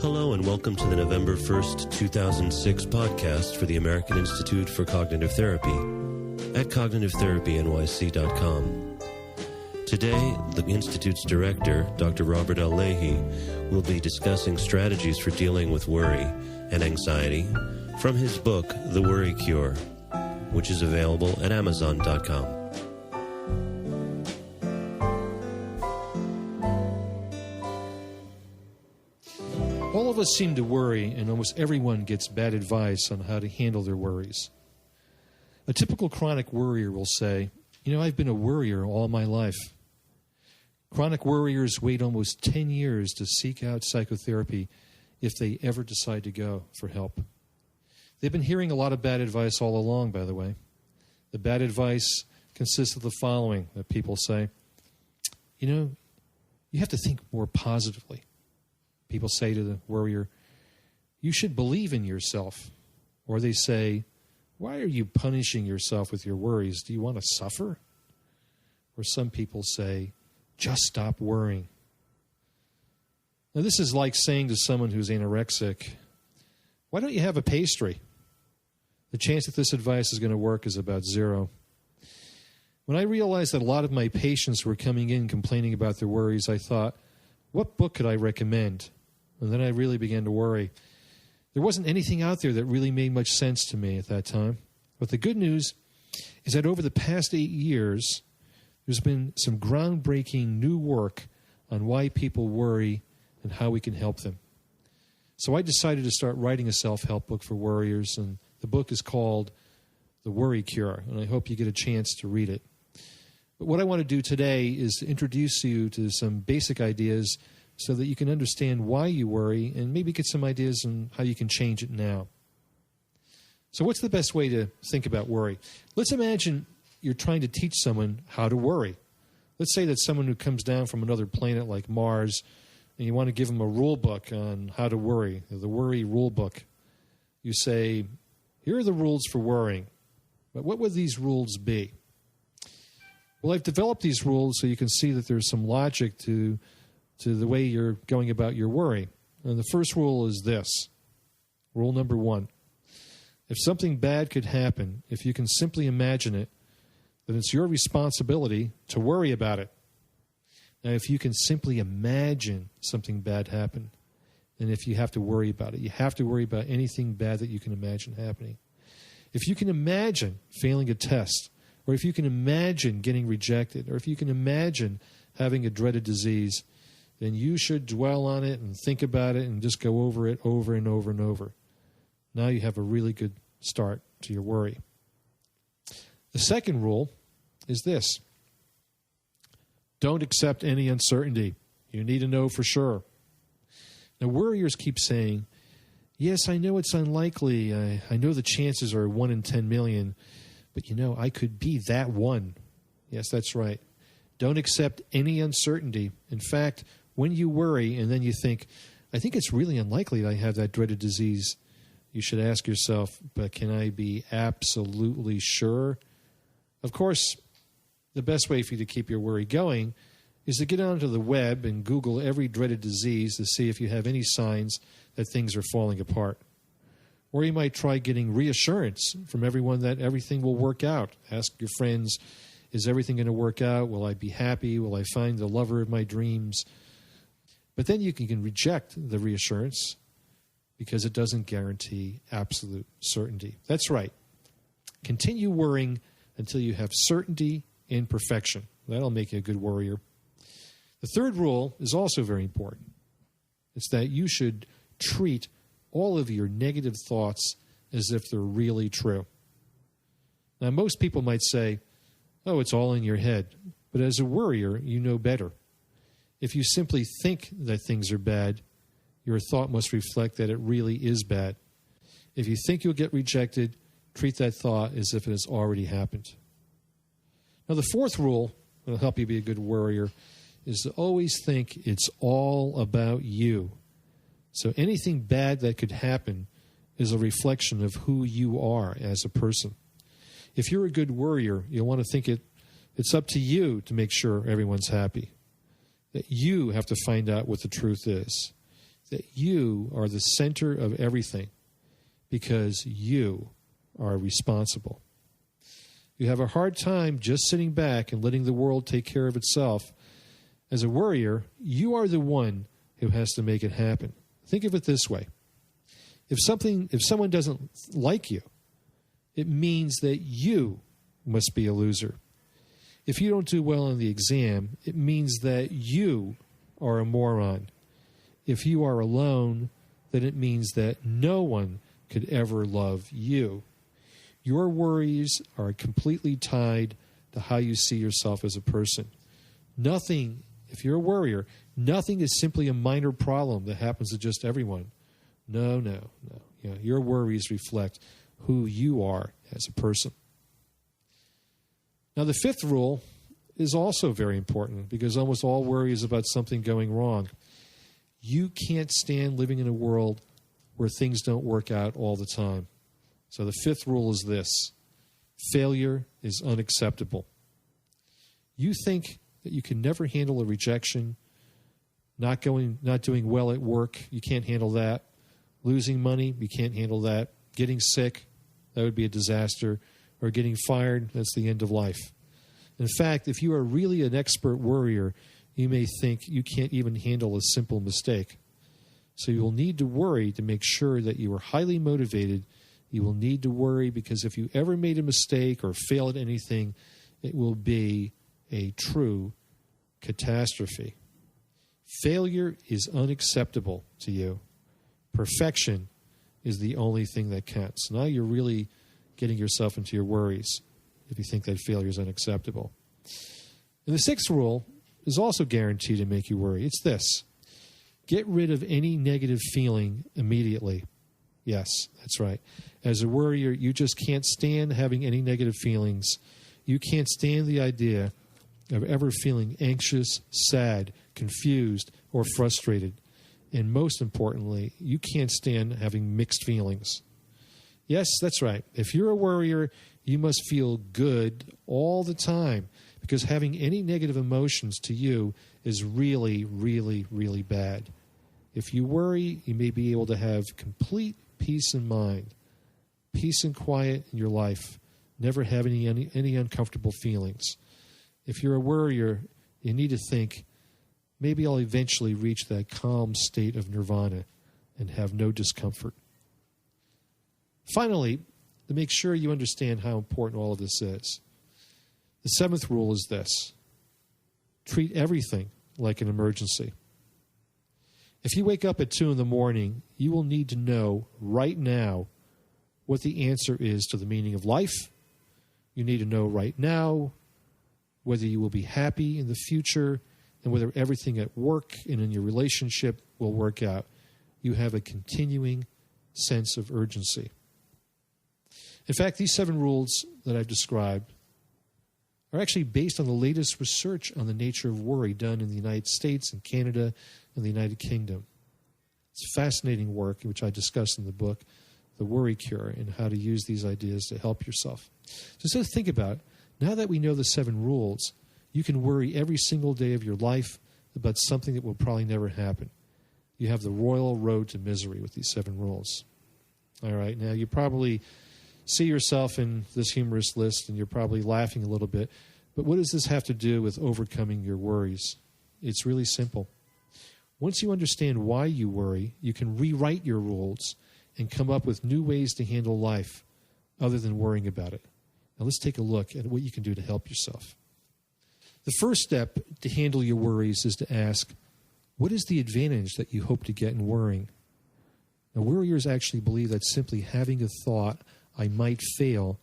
Hello and welcome to the November 1st, 2006 podcast for the American Institute for Cognitive Therapy at cognitivetherapynyc.com. Today, the Institute's director, Dr. Robert L. Leahy, will be discussing strategies for dealing with worry and anxiety from his book, The Worry Cure, which is available at amazon.com. All of us seem to worry, and almost everyone gets bad advice on how to handle their worries. A typical chronic worrier will say, I've been a worrier all my life. Chronic worriers wait almost 10 years to seek out psychotherapy if they ever decide to go for help. They've been hearing a lot of bad advice all along, by the way. The bad advice consists of the following that people say. You have to think more positively. People say to the worrier, you should believe in yourself. Or they say, why are you punishing yourself with your worries? Do you want to suffer? Or some people say, just stop worrying. Now, this is like saying to someone who's anorexic, why don't you have a pastry? The chance that this advice is going to work is about zero. When I realized that a lot of my patients were coming in complaining about their worries, I thought, what book could I recommend? And then I really began to worry. There wasn't anything out there that really made much sense to me at that time. But the good news is that over the past 8 years, there's been some groundbreaking new work on why people worry and how we can help them. So I decided to start writing a self-help book for worriers, and the book is called The Worry Cure, and I hope you get a chance to read it. But what I want to do today is to introduce you to some basic ideas so that you can understand why you worry and maybe get some ideas on how you can change it now. So what's the best way to think about worry? Let's imagine you're trying to teach someone how to worry. Let's say that someone who comes down from another planet like Mars, and you want to give them a rule book on how to worry, the worry rule book. You say, here are the rules for worrying. But what would these rules be? Well, I've developed these rules so you can see that there's some logic to the way you're going about your worry. And the first rule is this. Rule number 1. If something bad could happen, if you can simply imagine it, then it's your responsibility to worry about it. Now, if you can simply imagine something bad happen, then if you have to worry about it, you have to worry about anything bad that you can imagine happening. If you can imagine failing a test, or if you can imagine getting rejected, or if you can imagine having a dreaded disease, then you should dwell on it and think about it and just go over it over and over and over. Now you have a really good start to your worry. The second rule is this. Don't accept any uncertainty. You need to know for sure. Now, worriers keep saying, yes, I know it's unlikely. I know the chances are 1 in 10 million, but I could be that one. Yes, that's right. Don't accept any uncertainty. In fact, when you worry and then you think, I think it's really unlikely that I have that dreaded disease, you should ask yourself, but can I be absolutely sure? Of course, the best way for you to keep your worry going is to get onto the web and Google every dreaded disease to see if you have any signs that things are falling apart. Or you might try getting reassurance from everyone that everything will work out. Ask your friends, is everything going to work out? Will I be happy? Will I find the lover of my dreams? But then you can reject the reassurance because it doesn't guarantee absolute certainty. That's right. Continue worrying until you have certainty in perfection. That'll make you a good worrier. The third rule is also very important. It's that you should treat all of your negative thoughts as if they're really true. Now, most people might say, oh, it's all in your head. But as a worrier, you know better. If you simply think that things are bad, your thought must reflect that it really is bad. If you think you'll get rejected, treat that thought as if it has already happened. Now, the fourth rule that will help you be a good worrier is to always think it's all about you. So anything bad that could happen is a reflection of who you are as a person. If you're a good worrier, you'll want to think it's up to you to make sure everyone's happy. That you have to find out what the truth is. that you are the center of everything because you are responsible. You have a hard time just sitting back and letting the world take care of itself. As a worrier, you are the one who has to make it happen. Think of it this way. If someone doesn't like you, it means that you must be a loser. If you don't do well on the exam, it means that you are a moron. If you are alone, then it means that no one could ever love you. Your worries are completely tied to how you see yourself as a person. Nothing, if you're a worrier, nothing is simply a minor problem that happens to just everyone. No. You know, your worries reflect who you are as a person. Now, the fifth rule is also very important because almost all worry is about something going wrong. You can't stand living in a world where things don't work out all the time. So the fifth rule is this: failure is unacceptable. You think that you can never handle a rejection, not doing well at work, you can't handle that. Losing money, you can't handle that. Getting sick, that would be a disaster. Or getting fired, that's the end of life. In fact, if you are really an expert worrier, you may think you can't even handle a simple mistake. So you will need to worry to make sure that you are highly motivated. You will need to worry because if you ever made a mistake or fail at anything, it will be a true catastrophe. Failure is unacceptable to you. Perfection is the only thing that counts. Now you're really getting yourself into your worries if you think that failure is unacceptable. And the sixth rule is also guaranteed to make you worry. It's this: get rid of any negative feeling immediately. Yes, that's right. As a worrier, you just can't stand having any negative feelings. You can't stand the idea of ever feeling anxious, sad, confused, or frustrated. And most importantly, you can't stand having mixed feelings. Yes, that's right. If you're a worrier, you must feel good all the time because having any negative emotions to you is really, really, really bad. If you worry, you may be able to have complete peace in mind, peace and quiet in your life, never have any uncomfortable feelings. If you're a worrier, you need to think, maybe I'll eventually reach that calm state of nirvana and have no discomfort. Finally, to make sure you understand how important all of this is, the seventh rule is this: treat everything like an emergency. If you wake up at 2 a.m, you will need to know right now what the answer is to the meaning of life. You need to know right now whether you will be happy in the future and whether everything at work and in your relationship will work out. You have a continuing sense of urgency. In fact, these 7 rules that I've described are actually based on the latest research on the nature of worry done in the United States and Canada and the United Kingdom. It's fascinating work, which I discuss in the book, The Worry Cure, and how to use these ideas to help yourself. So think about, now that we know the 7 rules, you can worry every single day of your life about something that will probably never happen. You have the royal road to misery with these 7 rules. All right, now you probably see yourself in this humorous list and you're probably laughing a little bit, but what does this have to do with overcoming your worries? It's really simple. Once you understand why you worry, you can rewrite your rules and come up with new ways to handle life other than worrying about it. Now let's take a look at what you can do to help yourself. The first step to handle your worries is to ask, what is the advantage that you hope to get in worrying? Now, worriers actually believe that simply having a thought, I might fail,